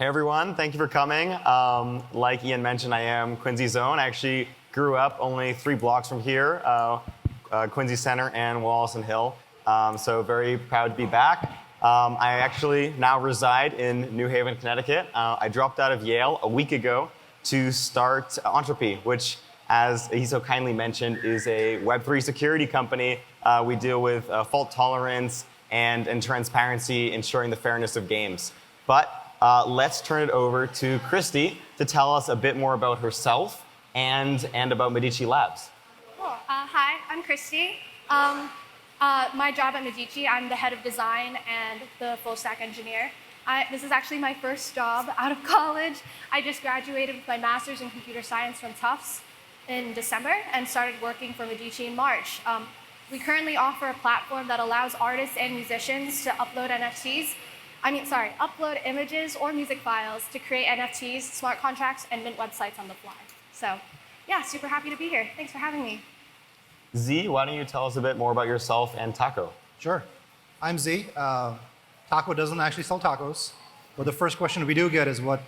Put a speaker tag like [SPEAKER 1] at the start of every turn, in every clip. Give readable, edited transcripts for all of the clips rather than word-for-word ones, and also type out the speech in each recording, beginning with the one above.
[SPEAKER 1] Hey everyone, thank you for coming. Like Ian mentioned, I am Quincy's own. I actually grew up only 3 blocks from here, Quincy Center and Wallace Hill. So very proud to be back. I actually now reside in New Haven, Connecticut. I dropped out of Yale a week ago to start Ontropy, which, as he so kindly mentioned, is a Web3 security company. We deal with fault tolerance and transparency, ensuring the fairness of games. But let's turn it over to Christie to tell us a bit more about herself and about Medici Labs.
[SPEAKER 2] Cool. Hi, I'm Christie. My job at Medici, I'm the head of design and the full-stack engineer. This is actually my first job out of college. I just graduated with my master's in computer science from Tufts in December and started working for Medici in March. We currently offer a platform that allows artists and musicians to upload upload images or music files to create NFTs, smart contracts, and mint websites on the fly. So yeah, super happy to be here. Thanks for having me.
[SPEAKER 1] Z, why don't you tell us a bit more about yourself and Taco?
[SPEAKER 3] Sure. I'm Z. Taco doesn't actually sell tacos, but the first question we do get is what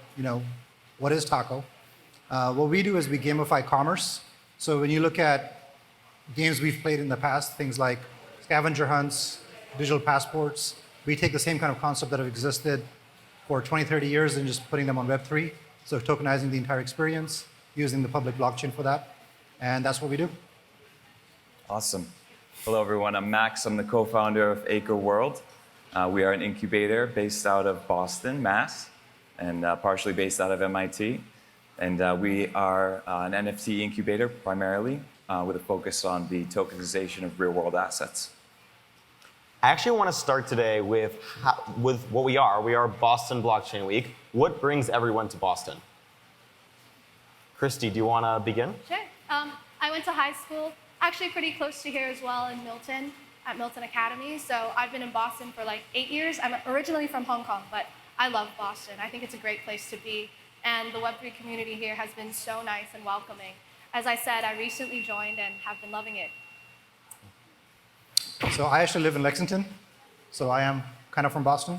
[SPEAKER 3] is Taco? What we do is we gamify commerce. So when you look at games we've played in the past, things like scavenger hunts, digital passports, we take the same kind of concept that have existed for 20, 30 years and just putting them on Web3. So tokenizing the entire experience, using the public blockchain for that. And that's what we do.
[SPEAKER 4] Awesome. Hello, everyone. I'm Max. I'm the co-founder of ACRE.World. We are an incubator based out of Boston, Mass, and partially based out of MIT. And we are an NFT incubator primarily with a focus on the tokenization of real-world assets.
[SPEAKER 1] I actually want to start today with what we are. We are Boston Blockchain Week. What brings everyone to Boston? Christie, do you want to begin?
[SPEAKER 2] Sure. I went to high school, actually pretty close to here as well in Milton, at Milton Academy. So I've been in Boston for like 8 years. I'm originally from Hong Kong, but I love Boston. I think it's a great place to be. And the Web3 community here has been so nice and welcoming. As I said, I recently joined and have been loving it.
[SPEAKER 3] So I actually live in Lexington, so I am kind of from Boston.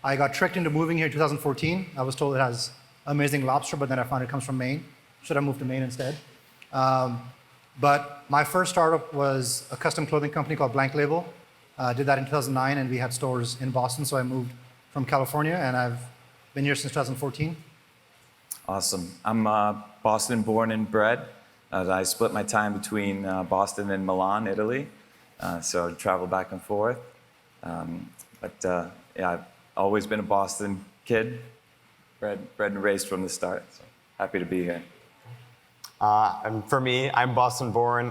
[SPEAKER 3] I got tricked into moving here in 2014. I was told it has amazing lobster, but then I found it comes from Maine. Should I move to Maine instead? But my first startup was a custom clothing company called Blank Label. Did that in 2009, and we had stores in Boston, so I moved from California, and I've been here since 2014.
[SPEAKER 4] Awesome. I'm Boston born and bred. I split my time between Boston and Milan, Italy. So I travel back and forth. Yeah, I've always been a Boston kid, bred and raised from the start. So happy to be here.
[SPEAKER 1] And for me, I'm Boston born.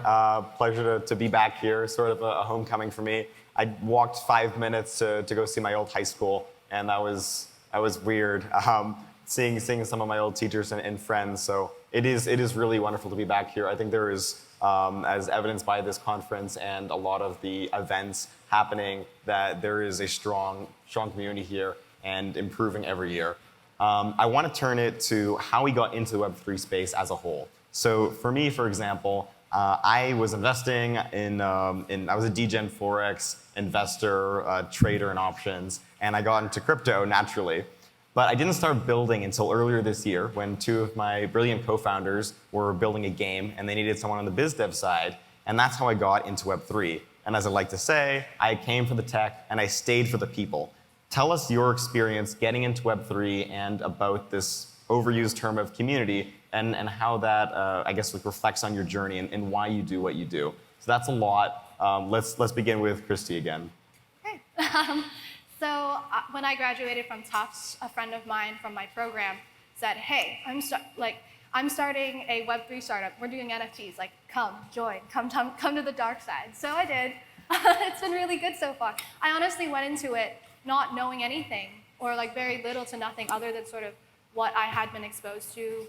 [SPEAKER 1] Pleasure to be back here, sort of a homecoming for me. I walked 5 minutes to go see my old high school, and that was weird, seeing some of my old teachers and friends. So it is really wonderful to be back here. I think there is, as evidenced by this conference and a lot of the events happening, that there is a strong community here and improving every year. I want to turn it to how we got into the Web3 space as a whole. So for me, for example, I was investing I was a degen Forex investor, trader in options, and I got into crypto naturally. But I didn't start building until earlier this year when 2 of my brilliant co-founders were building a game and they needed someone on the biz dev side. And that's how I got into Web3. And as I like to say, I came for the tech and I stayed for the people. Tell us your experience getting into Web3 and about this overused term of community and how that, I guess, reflects on your journey and why you do what you do. So that's a lot. Let's begin with Christie again.
[SPEAKER 2] Okay. So when I graduated from Tufts, a friend of mine from my program said, "Hey, I'm starting a Web3 startup. We're doing NFTs. Like, come, join, come to the dark side." So I did. It's been really good so far. I honestly went into it not knowing anything, or like very little to nothing other than sort of what I had been exposed to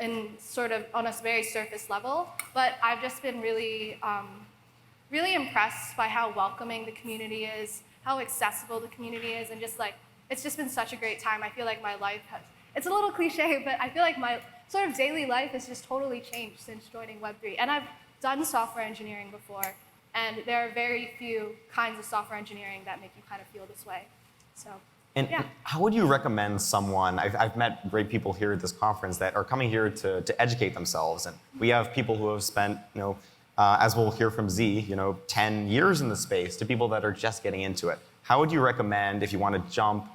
[SPEAKER 2] in sort of on a very surface level. But I've just been really, really impressed by how welcoming the community is, how accessible the community is, and just like, it's just been such a great time. I feel like my life it's a little cliche, but I feel like my sort of daily life has just totally changed since joining Web3. And I've done software engineering before, and there are very few kinds of software engineering that make you kind of feel this way. So.
[SPEAKER 1] And
[SPEAKER 2] Yeah.
[SPEAKER 1] how would you recommend someone? I've met great people here at this conference that are coming here to educate themselves, and we have people who have spent, as we'll hear from Z, 10 years in the space, to people that are just getting into it. How would you recommend if you want to jump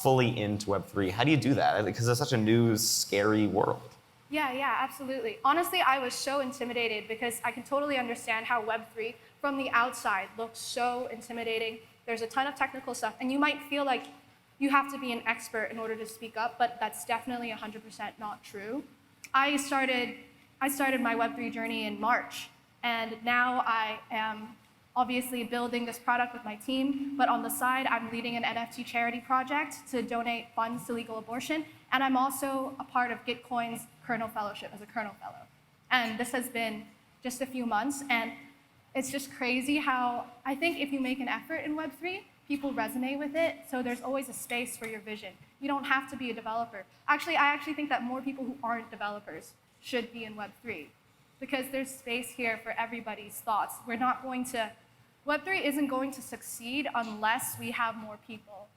[SPEAKER 1] fully into Web3? How do you do that? Because it's such a new, scary world.
[SPEAKER 2] Yeah, absolutely. Honestly, I was so intimidated because I can totally understand how Web3 from the outside looks so intimidating. There's a ton of technical stuff, and you might feel like you have to be an expert in order to speak up, but that's definitely 100% not true. I started my Web3 journey in March, and now I am obviously building this product with my team, but on the side, I'm leading an NFT charity project to donate funds to legal abortion, and I'm also a part of Gitcoin's Kernel Fellowship as a Kernel Fellow. And this has been just a few months, and it's just crazy how I think if you make an effort in Web3, people resonate with it, so there's always a space for your vision. You don't have to be a developer. Actually, I think that more people who aren't developers should be in Web3, because there's space here for everybody's thoughts. Web3 isn't going to succeed unless we have more people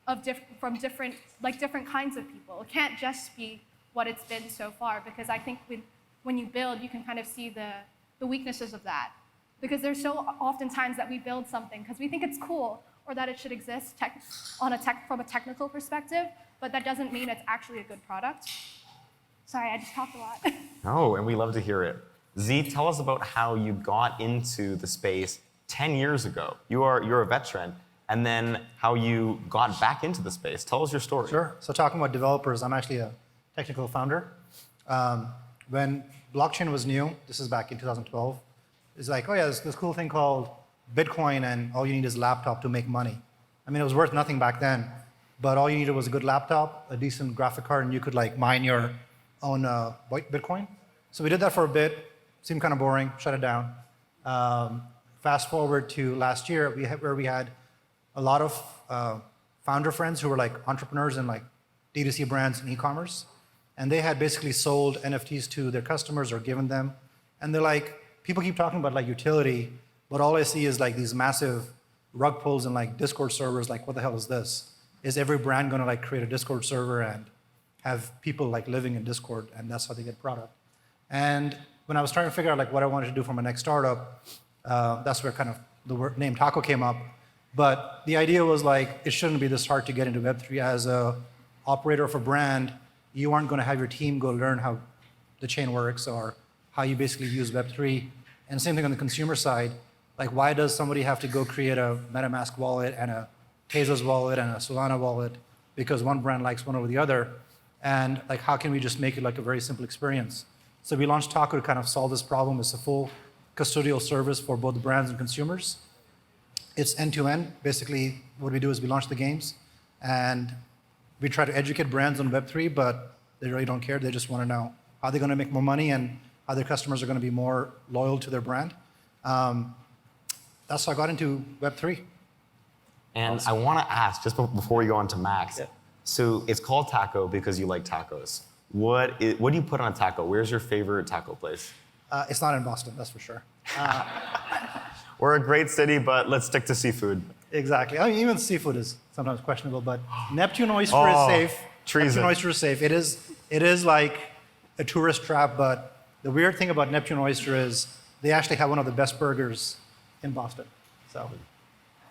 [SPEAKER 2] from different kinds of people. It can't just be what it's been so far, because I think when you build, you can kind of see the weaknesses of that. Because there's so often times that we build something because we think it's cool or that it should exist from a technical perspective, but that doesn't mean it's actually a good product. Sorry, I just talked a lot.
[SPEAKER 1] Oh, and we love to hear it. Z, tell us about how you got into the space 10 years ago. You're a veteran, and then how you got back into the space. Tell us your story.
[SPEAKER 3] Sure. So talking about developers, I'm actually a technical founder. When blockchain was new, this is back in 2012, it's like, oh yeah, there's this cool thing called Bitcoin, and all you need is a laptop to make money. I mean, it was worth nothing back then, but all you needed was a good laptop, a decent graphic card, and you could like mine your own Bitcoin. So we did that for a bit. Seemed kind of boring. Shut it down. Fast forward to last year, where we had a lot of founder friends who were like entrepreneurs in like D2C brands and e-commerce, and they had basically sold NFTs to their customers or given them, and they're like, people keep talking about like utility, but all I see is like these massive rug pulls and like Discord servers. Like, what the hell is this? Is every brand going to like create a Discord server and have people like living in Discord, and that's how they get product? And when I was trying to figure out like what I wanted to do for my next startup, that's where kind of the name Taco came up. But the idea was like, it shouldn't be this hard to get into Web3. As a operator of a brand, you aren't going to have your team go learn how the chain works or how you basically use Web3. And same thing on the consumer side. Like, why does somebody have to go create a MetaMask wallet and a Tezos wallet and a Solana wallet because one brand likes one over the other? And like, how can we just make it like a very simple experience? So we launched Taco to kind of solve this problem. It's a full custodial service for both brands and consumers. It's end-to-end. Basically, what we do is we launch the games, and we try to educate brands on Web3, but they really don't care. They just want to know how they're going to make more money and how their customers are going to be more loyal to their brand. That's how I got into Web3.
[SPEAKER 1] And awesome. I want to ask, just before we go on to Max, so it's called Taco because you like tacos. What do you put on a taco? Where's your favorite taco place?
[SPEAKER 3] It's not in Boston, that's for sure.
[SPEAKER 1] We're a great city, but let's stick to seafood.
[SPEAKER 3] Exactly. I mean, even seafood is sometimes questionable, but Neptune oyster is safe.
[SPEAKER 1] Treason.
[SPEAKER 3] Neptune oyster is safe. It is like a tourist trap, but the weird thing about Neptune oyster is they actually have one of the best burgers in Boston. So.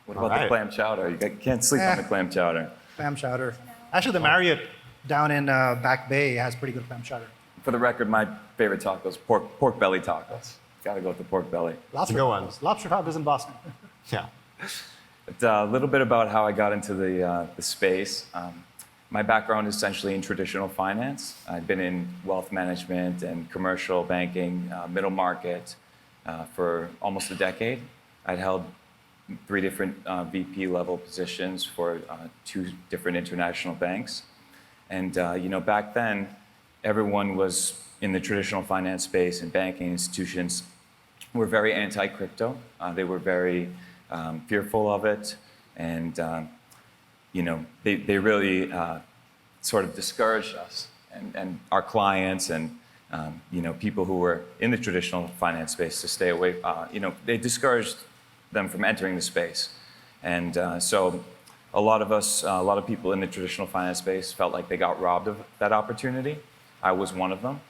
[SPEAKER 4] What about the clam chowder? You can't sleep on the clam chowder.
[SPEAKER 3] Clam chowder. Actually, the Marriott down in Back Bay has pretty good clam chowder.
[SPEAKER 4] For the record, my favorite tacos, pork belly tacos. Gotta go with the pork belly.
[SPEAKER 3] Lobster tacos. Lobster tacos in Boston.
[SPEAKER 1] Yeah.
[SPEAKER 4] But a little bit about how I got into the space. My background is essentially in traditional finance. I've been in wealth management and commercial banking, middle market, for almost a decade. I'd held 3 different VP level positions for 2 different international banks. And back then, everyone was in the traditional finance space, and banking institutions were very anti-crypto. They were very fearful of it, and they really sort of discouraged us and our clients and people who were in the traditional finance space to stay away. They discouraged them from entering the space, and so a lot of us, a lot of people in the traditional finance space felt like they got robbed of that opportunity. I was one of them.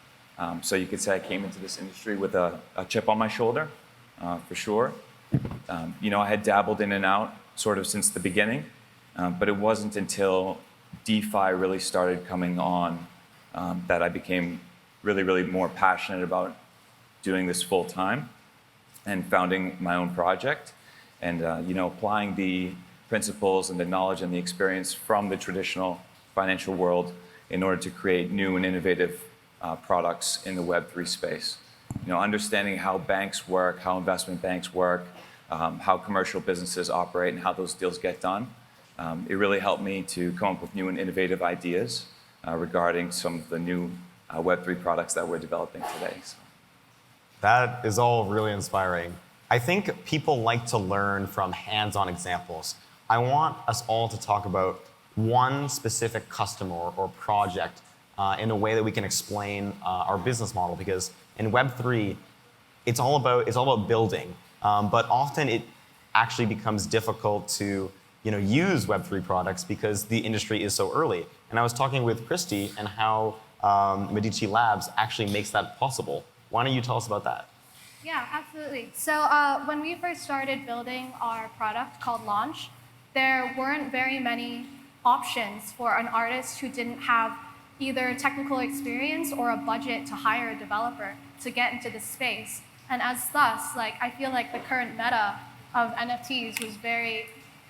[SPEAKER 4] So you could say I came into this industry with a chip on my shoulder, for sure. I had dabbled in and out sort of since the beginning, but it wasn't until DeFi really started coming on that I became really, really more passionate about doing this full time and founding my own project and applying the principles and the knowledge and the experience from the traditional financial world in order to create new and innovative products in the Web3 space. Understanding how banks work, how investment banks work, how commercial businesses operate, and how those deals get done. It really helped me to come up with new and innovative ideas regarding some of the new Web3 products that we're developing today. So.
[SPEAKER 1] That is all really inspiring. I think people like to learn from hands-on examples. I want us all to talk about one specific customer or project in a way that we can explain our business model, because in Web3, it's all about building, but often it actually becomes difficult to use Web3 products because the industry is so early. And I was talking with Christie and how Medici Labs actually makes that possible. Why don't you tell us about that?
[SPEAKER 2] Yeah, absolutely. So when we first started building our product called Launch, there weren't very many options for an artist who didn't have either technical experience or a budget to hire a developer to get into this space. And as thus, I feel like the current meta of NFTs was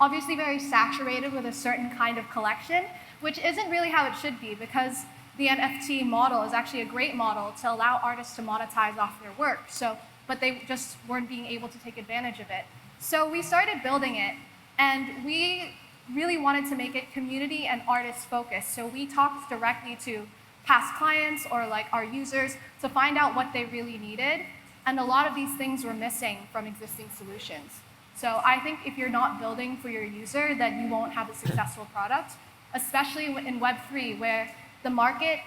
[SPEAKER 2] obviously very saturated with a certain kind of collection, which isn't really how it should be, because the NFT model is actually a great model to allow artists to monetize off their work. But they just weren't being able to take advantage of it. So we started building it, and we really wanted to make it community and artist focused. So we talked directly to past clients or our users to find out what they really needed. And a lot of these things were missing from existing solutions. So I think if you're not building for your user, then you won't have a successful product, especially in Web3, where the market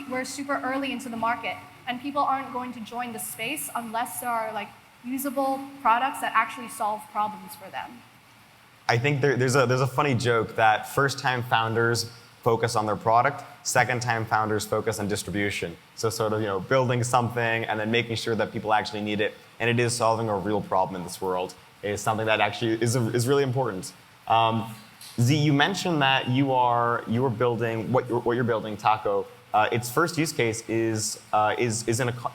[SPEAKER 2] we're super early into the market, and people aren't going to join the space unless there are usable products that actually solve problems for them.
[SPEAKER 1] I think there's a funny joke that first-time founders focus on their product, second-time founders focus on distribution. So sort of building something and then making sure that people actually need it, and it is solving a real problem in this world. Is something that actually is really important. Z, you mentioned that you are building what you're building, Taco. Its first use case is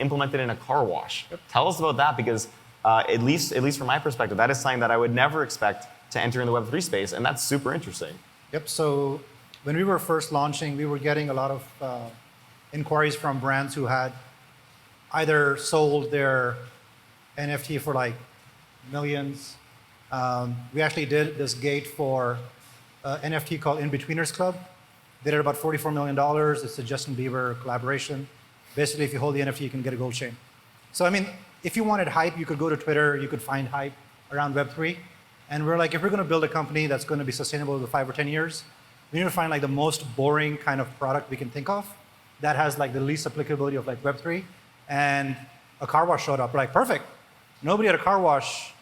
[SPEAKER 1] implemented in a car wash. Yep. Tell us about that, because at least from my perspective, that is something that I would never expect to enter in the Web3 space, and that's super interesting.
[SPEAKER 3] Yep. So when we were first launching, we were getting a lot of inquiries from brands who had either sold their NFT for millions. We actually did this gate for NFT called In-Betweeners Club. They did about $44 million. It's a Justin Bieber collaboration. Basically, if you hold the NFT, you can get a gold chain. So, if you wanted hype, you could go to Twitter, you could find hype around Web3. And we're if we're going to build a company that's going to be sustainable over 5 or 10 years, we need to find the most boring kind of product we can think of that has the least applicability of Web3. And a car wash showed up. We're perfect. Nobody at a car wash,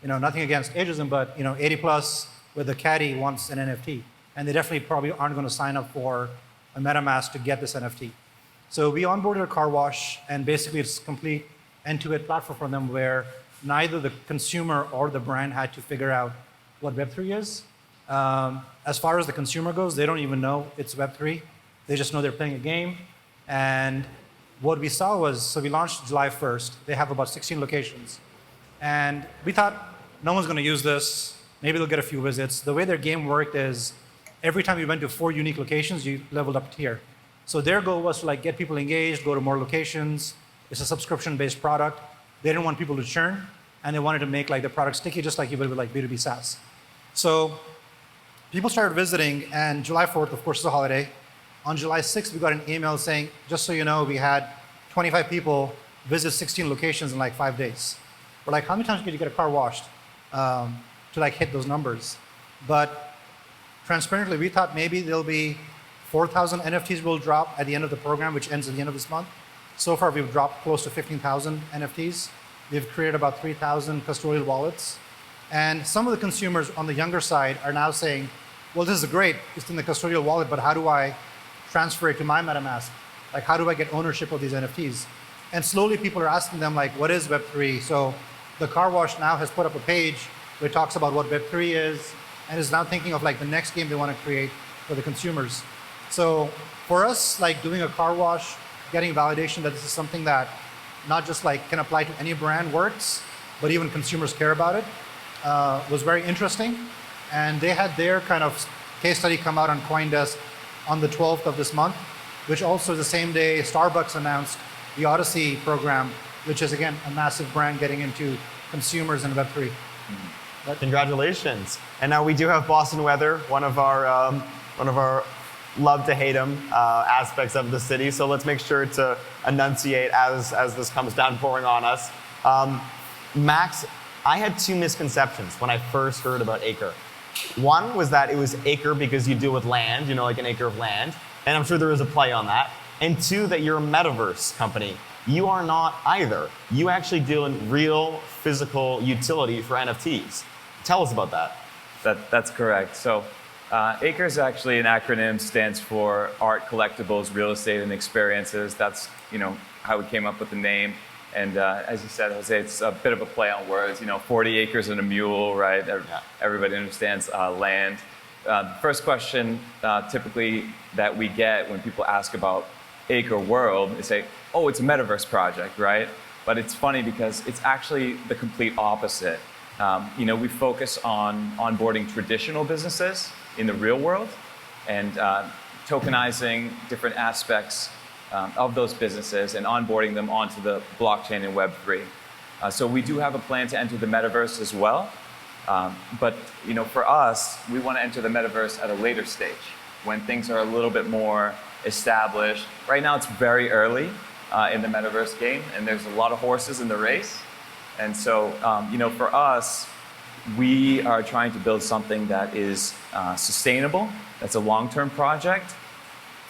[SPEAKER 3] nothing against ageism, but 80 plus with a caddy wants an NFT. And they definitely probably aren't going to sign up for a MetaMask to get this NFT. So we onboarded a car wash, and basically it's a complete end-to-end platform for them where neither the consumer or the brand had to figure out what Web3 is. As far as the consumer goes, they don't even know it's Web3. They just know they're playing a game. And what we saw was, so we launched July 1st. They have about 16 locations. And we thought, no one's going to use this. Maybe they'll get a few visits. The way their game worked is, every time you went to 4 unique locations, you leveled up a tier. So their goal was to get people engaged, go to more locations. It's a subscription-based product. They didn't want people to churn, and they wanted to make the product sticky, just like you would with B2B SaaS. So people started visiting, and July 4th, of course, is a holiday. On July 6th, we got an email saying, just so you know, we had 25 people visit 16 locations in 5 days. We're how many times can you get a car washed to hit those numbers? But transparently, we thought maybe there'll be 4,000 NFTs will drop at the end of the program, which ends at the end of this month. So far, we've dropped close to 15,000 NFTs. We've created about 3,000 custodial wallets. And some of the consumers on the younger side are now saying, well, this is great, it's in the custodial wallet, but how do I transfer it to my MetaMask? Like, how do I get ownership of these NFTs? And slowly people are asking them, like, what is Web3? So the car wash now has put up a page where it talks about what Web3 is, and is now thinking of like the next game they want to create for the consumers. So for us, like doing a car wash, getting validation that this is something that not just like can apply to any brand works, but even consumers care about it, was very interesting. And they had their kind of case study come out on CoinDesk on the 12th of this month, which also the same day Starbucks announced the Odyssey program, which is again a massive brand getting into consumers in Web3.
[SPEAKER 1] Congratulations. And now we do have Boston weather, one of our love to hate them aspects of the city. So let's make sure to enunciate as this comes down pouring on us. Max, I had two misconceptions when I first heard about ACRE. One was that it was ACRE because you deal with land, like an acre of land. And I'm sure there is a play on that. And two, that you're a metaverse company. You are not either. You actually deal in real physical utility for NFTs. Tell us about that.
[SPEAKER 4] That's correct. So ACRE is actually an acronym, stands for Art, Collectibles, Real Estate, and Experiences. That's how we came up with the name. And as you said, Jose, it's a bit of a play on words. 40 acres and a mule, right? Everybody understands land. The first question typically that we get when people ask about ACRE.World, they say, oh, it's a metaverse project, right? But it's funny because it's actually the complete opposite. We focus on onboarding traditional businesses in the real world and tokenizing different aspects of those businesses and onboarding them onto the blockchain in Web3. So we do have a plan to enter the metaverse as well. But for us, we want to enter the metaverse at a later stage when things are a little bit more established. Right now, it's very early in the metaverse game, and there's a lot of horses in the race. And so, for us, we are trying to build something that is sustainable, that's a long-term project.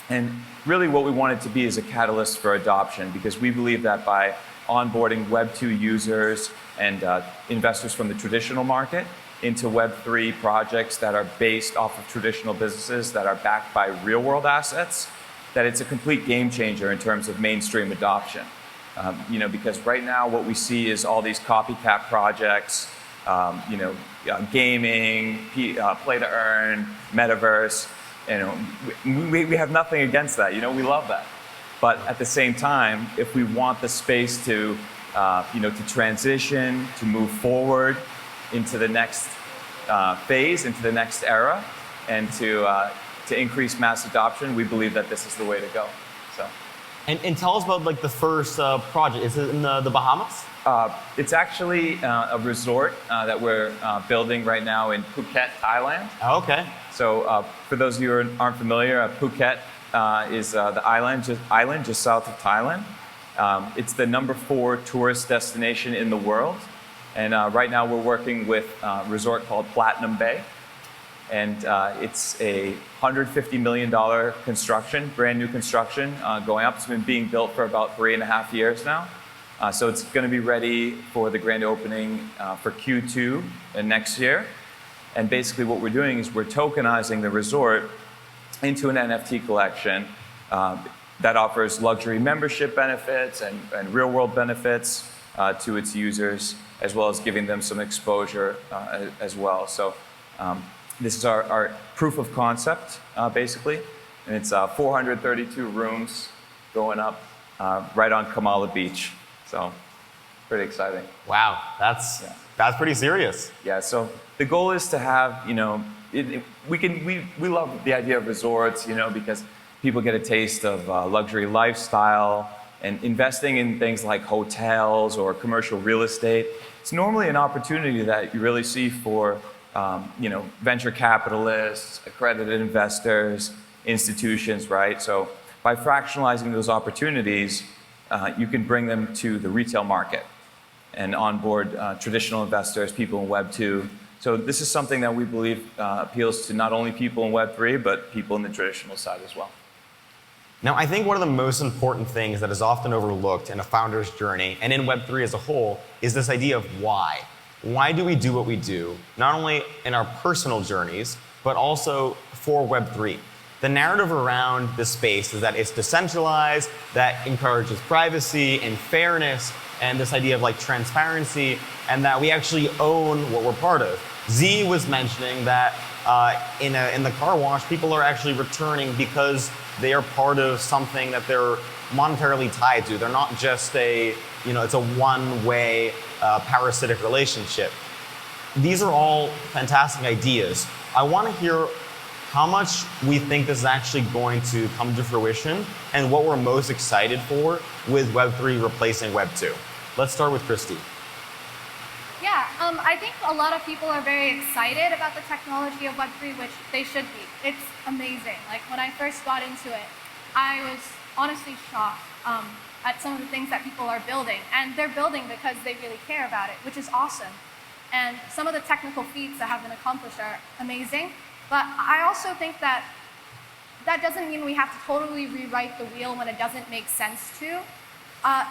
[SPEAKER 4] And really what we want it to be is a catalyst for adoption, because we believe that by onboarding Web2 users and investors from the traditional market into Web3 projects that are based off of traditional businesses that are backed by real-world assets, that it's a complete game changer in terms of mainstream adoption. Because right now what we see is all these copycat projects, gaming, play to earn, metaverse. We have nothing against that. We love that. But at the same time, if we want the space to transition, to move forward into the next phase, into the next era, and to increase mass adoption, we believe that this is the way to go. So.
[SPEAKER 1] And tell us about the first project. Is it in the Bahamas?
[SPEAKER 4] It's actually a resort that we're building right now in Phuket, Thailand.
[SPEAKER 1] Oh, okay.
[SPEAKER 4] So for those of you who aren't familiar, Phuket is the island just south of Thailand. It's the #4 tourist destination in the world. And right now we're working with a resort called Platinum Bay. And it's a $150 million construction, brand new construction going up. It's been being built for about 3.5 years now. So it's going to be ready for the grand opening for Q2 next year. And basically what we're doing is we're tokenizing the resort into an NFT collection that offers luxury membership benefits and real world benefits to its users, as well as giving them some exposure as well. So this is our proof of concept, basically. And it's 432 rooms going up right on Kamala Beach. So pretty exciting.
[SPEAKER 1] Wow, that's pretty serious.
[SPEAKER 4] Yeah, so the goal is to have, we love the idea of resorts, because people get a taste of luxury lifestyle, and investing in things like hotels or commercial real estate. It's normally an opportunity that you really see for venture capitalists, accredited investors, institutions, right? So by fractionalizing those opportunities, you can bring them to the retail market and onboard traditional investors, people in Web2. So this is something that we believe appeals to not only people in Web3, but people in the traditional side as well.
[SPEAKER 1] Now, I think one of the most important things that is often overlooked in a founder's journey, and in Web3 as a whole, is this idea of why. Why do we do what we do, not only in our personal journeys, but also for Web3. The narrative around this space is that it's decentralized, that encourages privacy and fairness, and this idea of like transparency, and that we actually own what we're part of. Z was mentioning that in the car wash, people are actually returning because they are part of something that they're monetarily tied to. They're not just it's a one-way parasitic relationship. These are all fantastic ideas. I want to hear how much we think this is actually going to come to fruition and what we're most excited for with Web3 replacing Web2. Let's start with Christie.
[SPEAKER 2] Yeah, I think a lot of people are very excited about the technology of Web3, which they should be. It's amazing. Like when I first got into it, I was honestly shocked at some of the things that people are building. And they're building because they really care about it, which is awesome. And some of the technical feats that have been accomplished are amazing. But I also think that that doesn't mean we have to totally rewrite the wheel when it doesn't make sense to.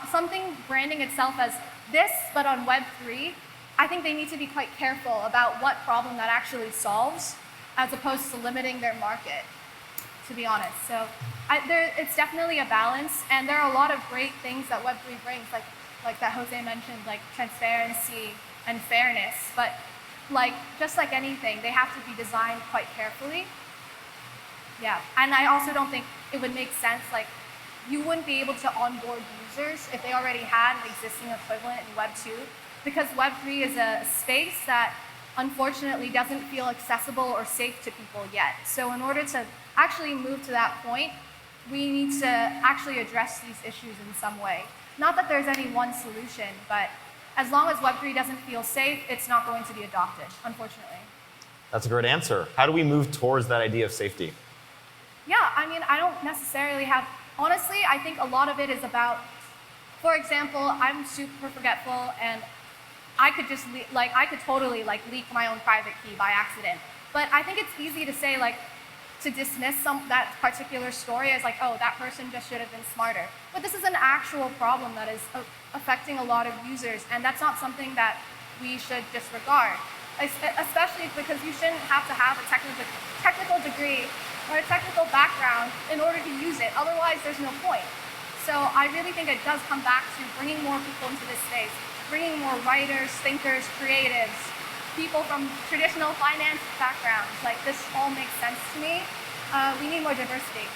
[SPEAKER 2] Something branding itself as this, but on Web3, I think they need to be quite careful about what problem that actually solves, as opposed to limiting their market, to be honest. So it's definitely a balance, and there are a lot of great things that Web3 brings, like that Jose mentioned, like transparency and fairness. But just like anything, they have to be designed quite carefully. Yeah, and I also don't think it would make sense, you wouldn't be able to onboard users if they already had an existing equivalent in Web 2, because Web 3 is a space that unfortunately doesn't feel accessible or safe to people yet. So in order to actually move to that point, we need to actually address these issues in some way. Not that there's any one solution, but as long as Web 3 doesn't feel safe, it's not going to be adopted, unfortunately.
[SPEAKER 1] That's a great answer. How do we move towards that idea of safety?
[SPEAKER 2] Yeah, I mean, I don't necessarily have, honestly, I think a lot of it is about, for example, I'm super forgetful, and I could just, I could totally leak my own private key by accident. But I think it's easy to say, to dismiss that particular story as oh, that person just should have been smarter. But this is an actual problem that is affecting a lot of users, and that's not something that we should disregard, especially because you shouldn't have to have a technical degree or a technical background in order to use it. Otherwise, there's no point. So I really think it does come back to bringing more people into this space, bringing more writers, thinkers, creatives, people from traditional finance backgrounds. This all makes sense to me. We need more diversity.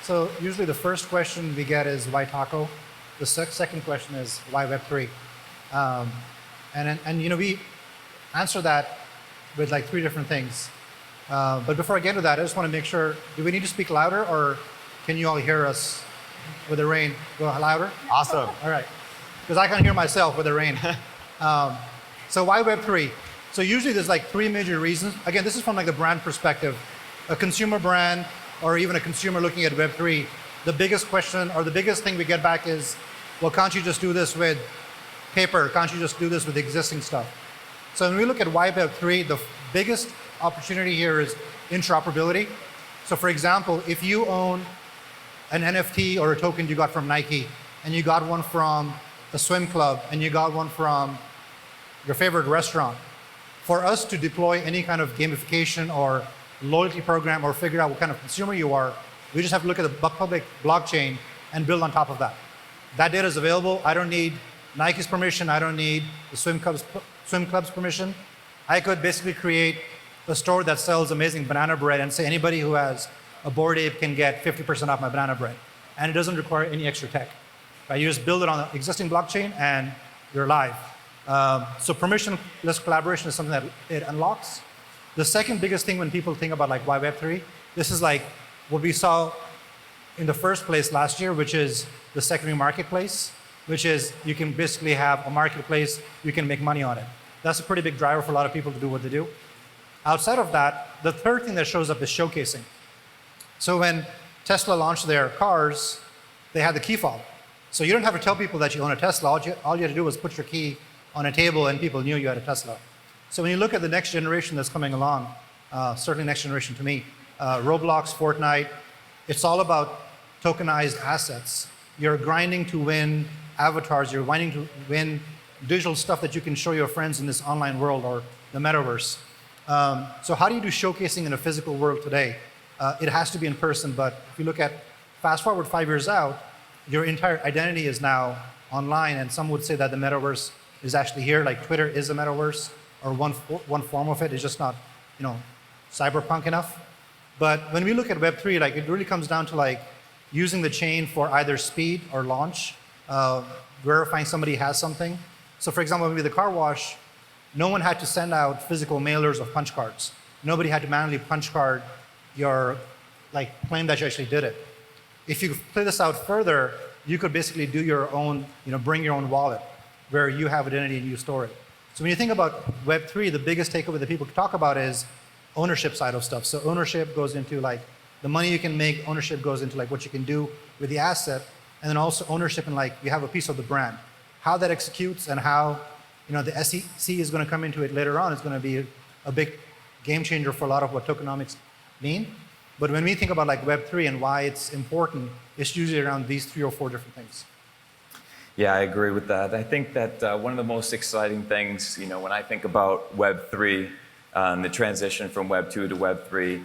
[SPEAKER 3] So usually the first question we get is why Taco? The second question is why Web3? And we answer that with 3 different things. But before I get to that, I just want to make sure, do we need to speak louder, or can you all hear us with the rain? Go louder?
[SPEAKER 1] Awesome.
[SPEAKER 3] All right. Because I can hear myself with the rain. So why Web3? So usually there's 3 major reasons. Again, this is from the brand perspective. A consumer brand, or even a consumer looking at Web3, the biggest question or the biggest thing we get back is, well, can't you just do this with paper? Can't you just do this with existing stuff? So when we look at why Web3, the biggest opportunity here is interoperability. So for example, if you own an NFT or a token you got from Nike, and you got one from a swim club, and you got one from your favorite restaurant, for us to deploy any kind of gamification or loyalty program or figure out what kind of consumer you are, we just have to look at the public blockchain and build on top of that. That data is available. I don't need Nike's permission. I don't need the swim club's permission. I could basically create a store that sells amazing banana bread and say anybody who has a Bored Ape can get 50% off my banana bread. And it doesn't require any extra tech. Right? You just build it on the existing blockchain and you're live. So permissionless collaboration is something that it unlocks. The second biggest thing when people think about why Web3, this is what we saw in the first place last year, which is the secondary marketplace, which is you can basically have a marketplace, you can make money on it. That's a pretty big driver for a lot of people to do what they do. Outside of that, the third thing that shows up is showcasing. So when Tesla launched their cars, they had the key fob. So you don't have to tell people that you own a Tesla. All you had to do was put your key on a table and people knew you had a Tesla. So when you look at the next generation that's coming along, certainly next generation to me, Roblox, Fortnite, it's all about tokenized assets. You're grinding to win avatars, you're grinding to win digital stuff that you can show your friends in this online world or the metaverse. So how do you do showcasing in a physical world today? It has to be in person, but if you look at fast forward 5 years out, your entire identity is now online, and some would say that the metaverse is actually here, like Twitter is a metaverse, or one form of it is just not, cyberpunk enough. But when we look at Web3, like it really comes down to like using the chain for either speed or launch, verifying somebody has something. So for example, maybe the car wash, no one had to send out physical mailers of punch cards. Nobody had to manually punch card your claim that you actually did it. If you play this out further, you could basically do your own, bring your own wallet where you have identity and you store it. So when you think about Web3, the biggest takeaway that people talk about is ownership side of stuff. So ownership goes into like the money you can make, ownership goes into like what you can do with the asset, and then also ownership in like you have a piece of the brand. How that executes and how the SEC is going to come into it later on is going to be a big game changer for a lot of what tokenomics mean. But when we think about like Web3 and why it's important, it's usually around these 3 or 4 different things.
[SPEAKER 4] Yeah, I agree with that. I think that one of the most exciting things, when I think about Web3, the transition from Web 2 to Web 3,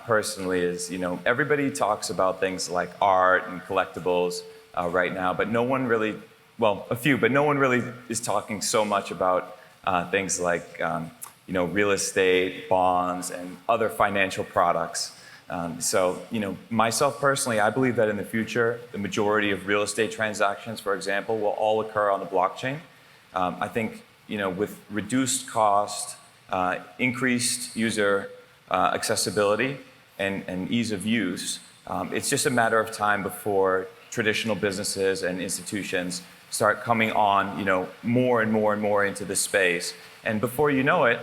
[SPEAKER 4] personally is, everybody talks about things like art and collectibles right now, but no one really, well, a few, but no one really is talking so much about things like, real estate, bonds, and other financial products. So, myself personally, I believe that in the future, the majority of real estate transactions, for example, will all occur on the blockchain. I think, with reduced cost, increased user accessibility, and ease of use, it's just a matter of time before traditional businesses and institutions start coming on, more and more and more into the space. And before you know it,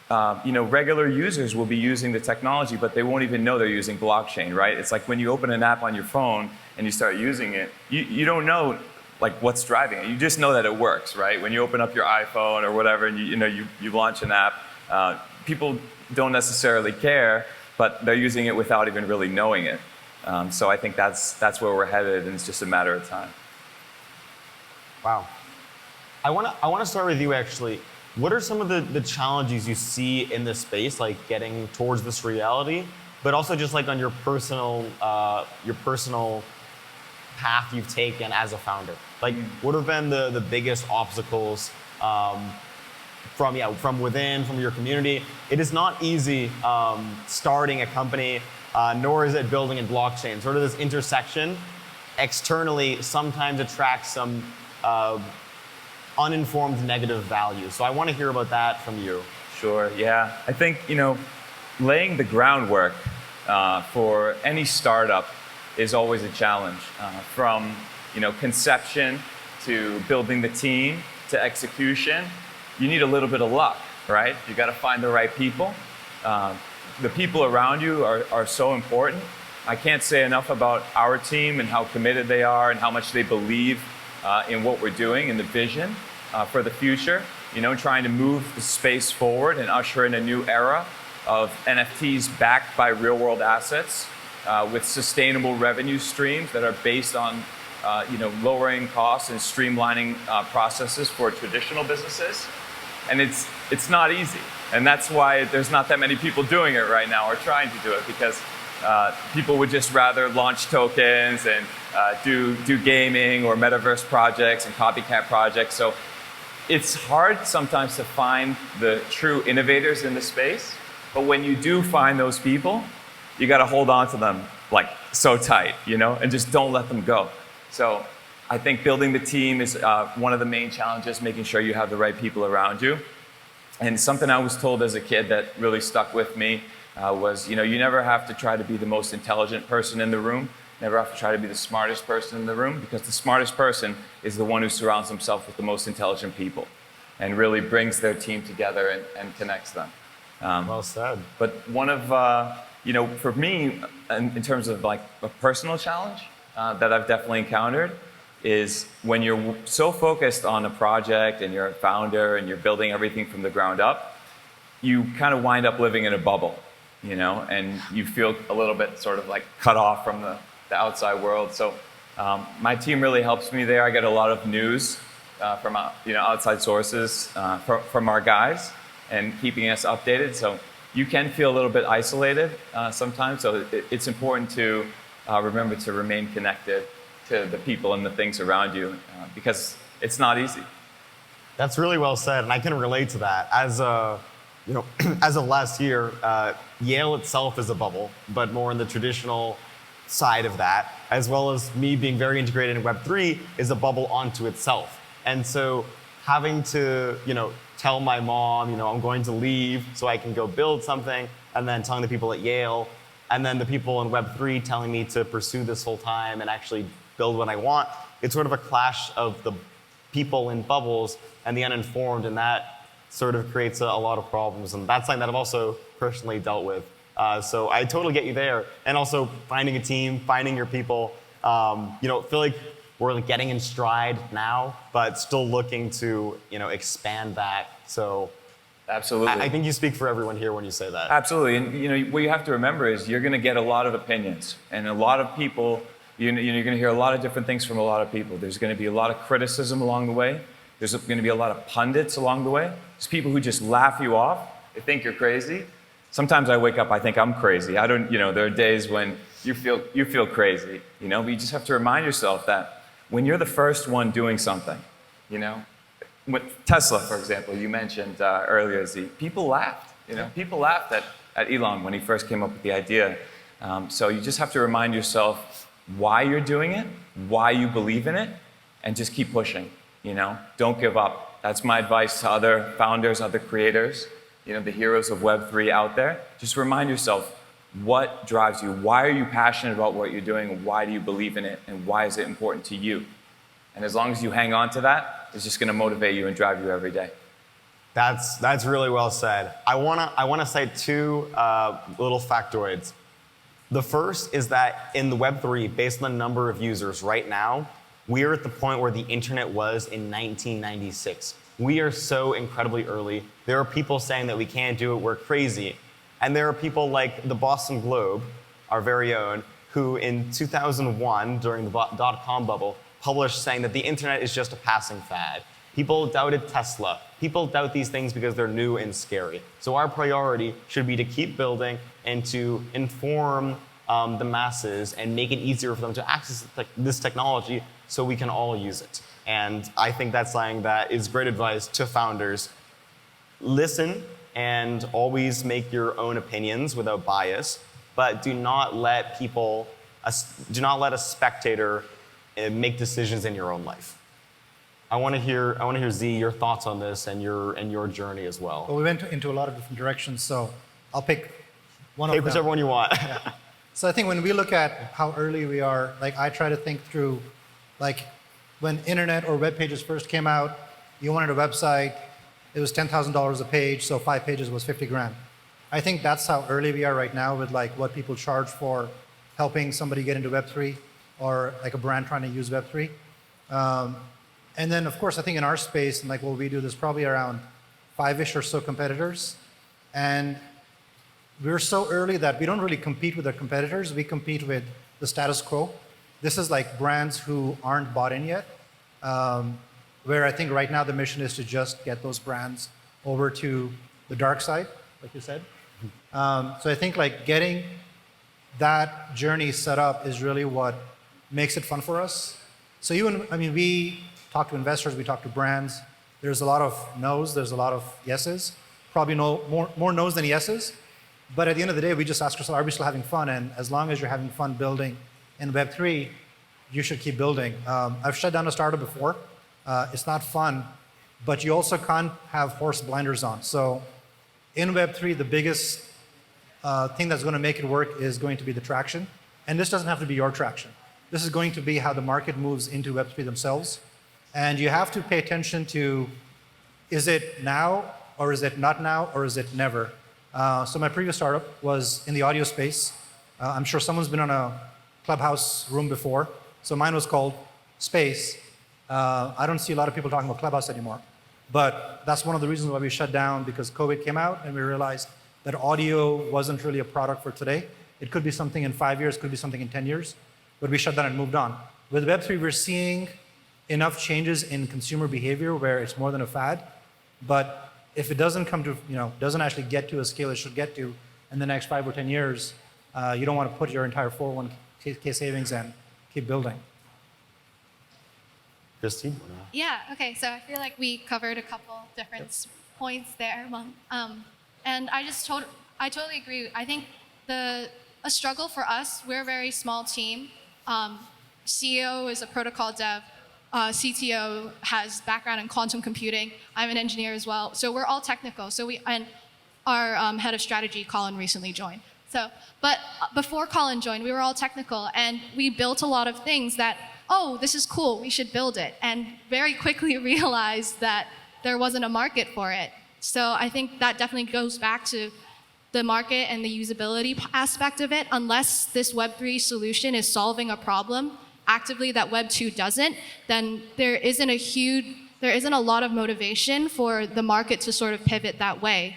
[SPEAKER 4] regular users will be using the technology, but they won't even know they're using blockchain, right? It's like when you open an app on your phone and you start using it, you don't know like what's driving it. You just know that it works, right? When you open up your iPhone or whatever and you launch an app, people don't necessarily care, but they're using it without even really knowing it. So I think that's where we're headed, and it's just a matter of time.
[SPEAKER 1] Wow. I want to start with you actually. What are some of the challenges you see in this space, like getting towards this reality, but also just like on your personal path you've taken as a founder? Like, what have been the biggest obstacles from within, from your community? It is not easy starting a company, nor is it building a blockchain. Sort of this intersection externally sometimes attracts some uninformed negative value. So I want to hear about that from you.
[SPEAKER 4] Sure, yeah. I think, laying the groundwork for any startup is always a challenge. From, conception to building the team to execution, you need a little bit of luck, right? You got to find the right people. The people around you are so important. I can't say enough about our team and how committed they are and how much they believe in what we're doing and the vision for the future, trying to move the space forward and usher in a new era of NFTs backed by real-world assets with sustainable revenue streams that are based on lowering costs and streamlining processes for traditional businesses. And it's not easy. And that's why there's not that many people doing it right now or trying to do it, because people would just rather launch tokens and do gaming or metaverse projects and copycat projects. So it's hard sometimes to find the true innovators in the space. But when you do find those people, you got to hold on to them like so tight, and just don't let them go. So I think building the team is one of the main challenges, making sure you have the right people around you. And something I was told as a kid that really stuck with me was, you never have to try to be the most intelligent person in the room. Never have to try to be the smartest person in the room, because the smartest person is the one who surrounds himself with the most intelligent people and really brings their team together and connects them.
[SPEAKER 1] Well said.
[SPEAKER 4] But one of, for me, in terms of like a personal challenge that I've definitely encountered is when you're so focused on a project and you're a founder and you're building everything from the ground up, you kind of wind up living in a bubble, and you feel a little bit sort of like cut off from the outside world. So my team really helps me there. I get a lot of news from outside sources, from our guys, and keeping us updated. So you can feel a little bit isolated sometimes. So it's important to remember to remain connected to the people and the things around you because it's not easy.
[SPEAKER 1] That's really well said, and I can relate to that. As as of last year, Yale itself is a bubble, but more in the traditional side of that, as well as me being very integrated in Web3 is a bubble onto itself. And so having to, tell my mom, I'm going to leave so I can go build something, and then telling the people at Yale, and then the people in Web3 telling me to pursue this full time and actually build what I want, it's sort of a clash of the people in bubbles and the uninformed, and that sort of creates a lot of problems. And that's something that I've also personally dealt with. So I totally get you there. And also finding a team, finding your people. Feel like we're getting in stride now, but still looking to expand that. So
[SPEAKER 4] absolutely,
[SPEAKER 1] I think you speak for everyone here when you say that.
[SPEAKER 4] Absolutely, and what you have to remember is you're going to get a lot of opinions, and a lot of people. You're going to hear a lot of different things from a lot of people. There's going to be a lot of criticism along the way. There's going to be a lot of pundits along the way. There's people who just laugh you off. They think you're crazy. Sometimes I wake up, I think I'm crazy. I don't, there are days when you feel crazy, but you just have to remind yourself that when you're the first one doing something, with Tesla, for example, you mentioned earlier, Z, people laughed, people laughed at Elon when he first came up with the idea. So you just have to remind yourself why you're doing it, why you believe in it, and just keep pushing, Don't give up. That's my advice to other founders, other creators, the heroes of Web3 out there. Just remind yourself what drives you. Why are you passionate about what you're doing? Why do you believe in it? And why is it important to you? And as long as you hang on to that, it's just going to motivate you and drive you every day.
[SPEAKER 1] That's really well said. I wanna say two little factoids. The first is that in the Web3, based on the number of users right now, we are at the point where the internet was in 1996. We are so incredibly early. There are people saying that we can't do it, we're crazy. And there are people like the Boston Globe, our very own, who in 2001, during the dot-com bubble, published saying that the internet is just a passing fad. People doubted Tesla. People doubt these things because they're new and scary. So our priority should be to keep building and to inform the masses and make it easier for them to access this technology so we can all use it. And I think that's something that is great advice to founders. Listen and always make your own opinions without bias, but do not let a spectator make decisions in your own life. I want to hear Z, your thoughts on this and your journey as well.
[SPEAKER 3] Well, we went into a lot of different directions, so I'll pick one of them.
[SPEAKER 1] Take whichever one you want.
[SPEAKER 3] Yeah. So I think when we look at how early we are, I try to think through, when internet or web pages first came out, you wanted a website, it was $10,000 a page, so 5 pages was 50 grand. I think that's how early we are right now with what people charge for helping somebody get into Web3 or a brand trying to use Web3. And then, of course, I think in our space, and what we do, there's probably around 5-ish or so competitors. And we're so early that we don't really compete with our competitors. We compete with the status quo. This is brands who aren't bought in yet, where I think right now the mission is to just get those brands over to the dark side, like you said. So I think getting that journey set up is really what makes it fun for us. So we talk to investors, we talk to brands. There's a lot of no's, there's a lot of yeses. Probably more no's than yeses. But at the end of the day, we just ask ourselves, are we still having fun? And as long as you're having fun building in Web3, you should keep building. I've shut down a startup before. It's not fun, but you also can't have horse blinders on. So in Web3, the biggest thing that's going to make it work is going to be the traction. And this doesn't have to be your traction. This is going to be how the market moves into Web3 themselves. And you have to pay attention to, is it now, or is it not now, or is it never? So my previous startup was in the audio space. I'm sure someone's been on a Clubhouse room before. So mine was called Space. I don't see a lot of people talking about Clubhouse anymore. But that's one of the reasons why we shut down, because COVID came out and we realized that audio wasn't really a product for today. It could be something in 5 years, could be something in 10 years. But we shut down and moved on. With Web3, we're seeing enough changes in consumer behavior where it's more than a fad. But if it doesn't come to, doesn't actually get to a scale it should get to in the next 5 or 10 years, you don't want to put your entire 401k savings in. Keep building.
[SPEAKER 1] Christie?
[SPEAKER 2] Yeah, okay, so I feel like we covered a couple different points there. And I totally agree. I think a struggle for us, we're a very small team. CEO is a protocol dev. CTO has background in quantum computing. I'm an engineer as well. So we're all technical. And our head of strategy, Colin, recently joined. But before Colin joined, we were all technical, and we built a lot of things that, oh, this is cool, we should build it, and very quickly realized that there wasn't a market for it. So I think that definitely goes back to the market and the usability aspect of it. Unless this Web3 solution is solving a problem actively that Web 2 doesn't, then there isn't a lot of motivation for the market to sort of pivot that way.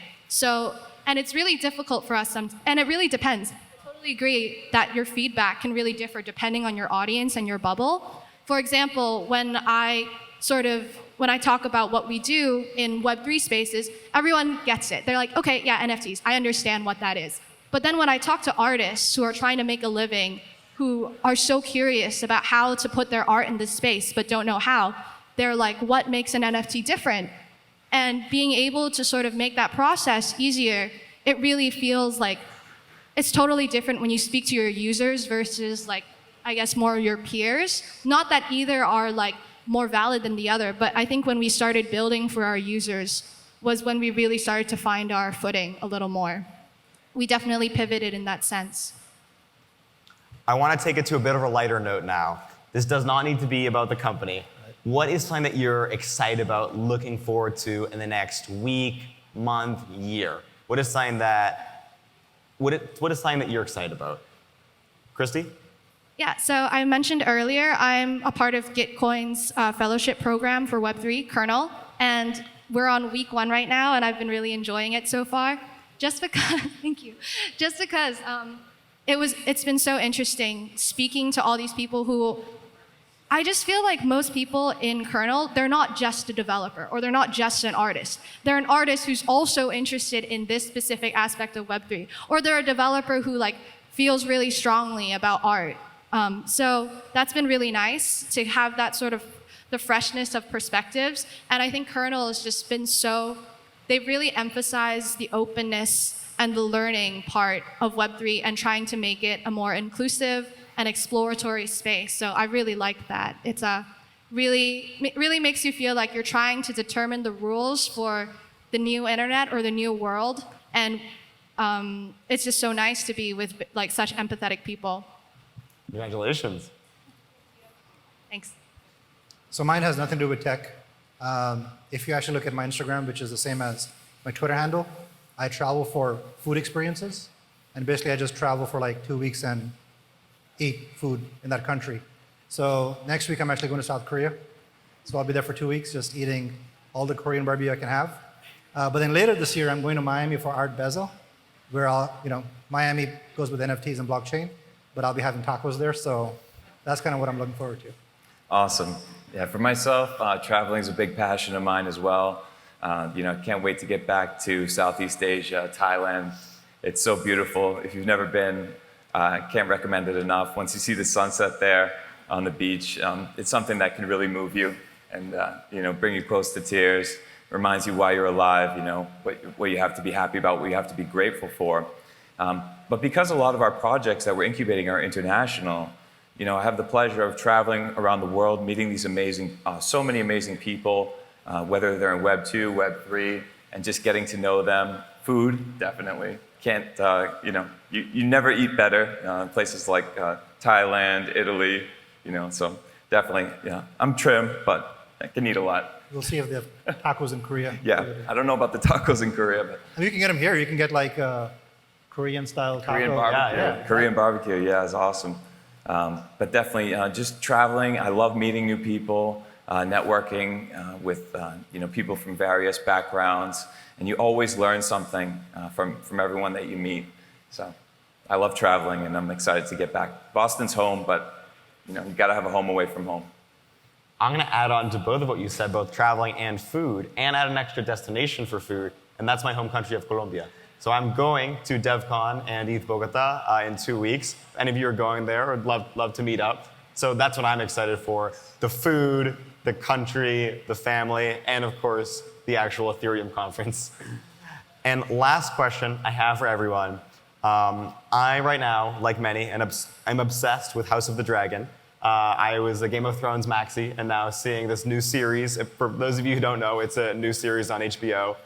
[SPEAKER 2] And it's really difficult for us, and it really depends. I totally agree that your feedback can really differ depending on your audience and your bubble. For example, when I talk about what we do in Web3 spaces, everyone gets it. They're like, okay, yeah, NFTs, I understand what that is. But then when I talk to artists who are trying to make a living, who are so curious about how to put their art in this space but don't know how, they're like, what makes an NFT different? And being able to sort of make that process easier, it really feels like it's totally different when you speak to your users versus like, I guess, more your peers. Not that either are like more valid than the other, but I think when we started building for our users was when we really started to find our footing a little more. We definitely pivoted in that sense.
[SPEAKER 1] I want to take it to a bit of a lighter note now. This does not need to be about the company. What is something that you're excited about, looking forward to in the next week, month, year? What is something that you're excited about? Christie?
[SPEAKER 2] Yeah, so I mentioned earlier, I'm a part of Gitcoin's fellowship program for Web3, Kernel, and we're on week 1 right now, and I've been really enjoying it so far. Just because, thank you. Just because it's been so interesting speaking to all these people who, I just feel like most people in Kernel, they're not just a developer or they're not just an artist. They're an artist who's also interested in this specific aspect of Web3, or they're a developer who like feels really strongly about art. So that's been really nice to have that sort of the freshness of perspectives. And I think Kernel has just been they've really emphasized the openness and the learning part of Web3 and trying to make it a more inclusive and exploratory space. So I really like that. It's really makes you feel like you're trying to determine the rules for the new internet or the new world. And it's just so nice to be with like such empathetic people.
[SPEAKER 1] Congratulations.
[SPEAKER 2] Thanks.
[SPEAKER 3] So mine has nothing to do with tech. If you actually look at my Instagram, which is the same as my Twitter handle, I travel for food experiences. And basically I just travel for like 2 weeks and eat food in that country. So next week I'm actually going to South Korea. So I'll be there for 2 weeks just eating all the Korean barbecue I can have. But then later this year I'm going to Miami for Art Basel, where Miami goes with NFTs and blockchain, but I'll be having tacos there. So that's kind of what I'm looking forward to.
[SPEAKER 4] Awesome. Yeah, for myself, traveling is a big passion of mine as well. Can't wait to get back to Southeast Asia, Thailand. It's so beautiful. If you've never been, can't recommend it enough. Once you see the sunset there on the beach, it's something that can really move you and bring you close to tears. Reminds you why you're alive. What you have to be happy about, what you have to be grateful for. But because a lot of our projects that we're incubating are international, I have the pleasure of traveling around the world, meeting these so many amazing people, whether they're in Web 2, Web 3, and just getting to know them. Food, definitely. You never eat better. Places like Thailand, Italy, so definitely, I'm trim, but I can eat a lot.
[SPEAKER 3] We'll see if they have tacos in Korea.
[SPEAKER 4] Yeah, I don't know about the tacos in Korea, but
[SPEAKER 3] you can get them here. You can get like Korean-style taco.
[SPEAKER 4] Korean barbecue.
[SPEAKER 1] Yeah.
[SPEAKER 4] Korean barbecue, yeah, is awesome. But definitely, just traveling. I love meeting new people, networking with people from various backgrounds, and you always learn something from everyone that you meet. So I love traveling, and I'm excited to get back. Boston's home, but you got to have a home away from home.
[SPEAKER 1] I'm going to add on to both of what you said, both traveling and food, and add an extra destination for food, and that's my home country of Colombia. So I'm going to DevCon and ETH Bogota in 2 weeks. If any of you are going there, I'd love to meet up. So that's what I'm excited for. The food, the country, the family, and of course, the actual Ethereum conference. And last question I have for everyone. I, right now, like many, I'm obsessed with House of the Dragon. I was a Game of Thrones maxi, and now seeing this new series. For those of you who don't know, it's a new series on HBO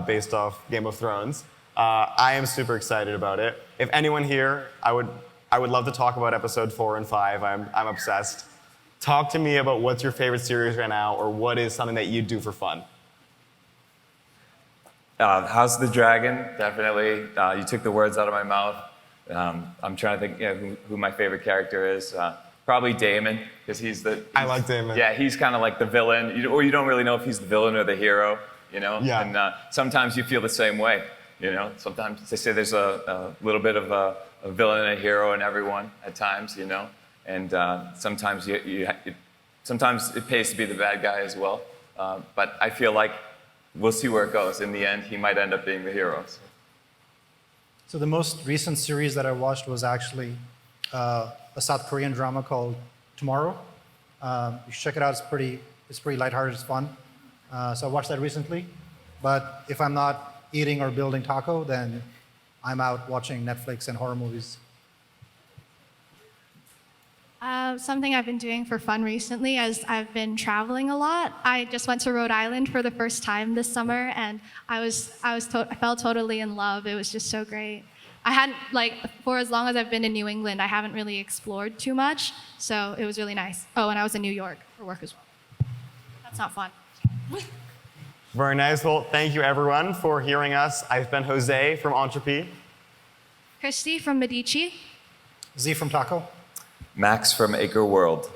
[SPEAKER 1] based off Game of Thrones. I am super excited about it. If anyone here, I would love to talk about episode 4 and 5. I'm obsessed. Talk to me about what's your favorite series right now, or what is something that you do for fun.
[SPEAKER 4] House of the Dragon, definitely. You took the words out of my mouth. I'm trying to think who my favorite character is. Probably Daemon, because
[SPEAKER 1] I like Daemon.
[SPEAKER 4] Yeah, he's kind of like the villain, or you don't really know if he's the villain or the hero,
[SPEAKER 1] Yeah.
[SPEAKER 4] And sometimes you feel the same way, Sometimes they say there's a little bit of a villain and a hero in everyone at times, And sometimes sometimes it pays to be the bad guy as well. But I feel like we'll see where it goes. In the end, he might end up being the hero.
[SPEAKER 3] So the most recent series that I watched was actually a South Korean drama called Tomorrow. You should check it out. It's pretty lighthearted. It's fun. So I watched that recently. But if I'm not eating or building taco, then I'm out watching Netflix and horror movies.
[SPEAKER 2] Something I've been doing for fun recently is I've been traveling a lot. I just went to Rhode Island for the first time this summer, and I fell totally in love. It was just so great. I hadn't, for as long as I've been in New England, I haven't really explored too much, so it was really nice. Oh, and I was in New York for work as well. That's not fun.
[SPEAKER 1] Very nice. Well, thank you everyone for hearing us. I've been Jose from Ontropy.
[SPEAKER 2] Christie from Medici.
[SPEAKER 3] Z from Taco.
[SPEAKER 4] Max from ACRE.World.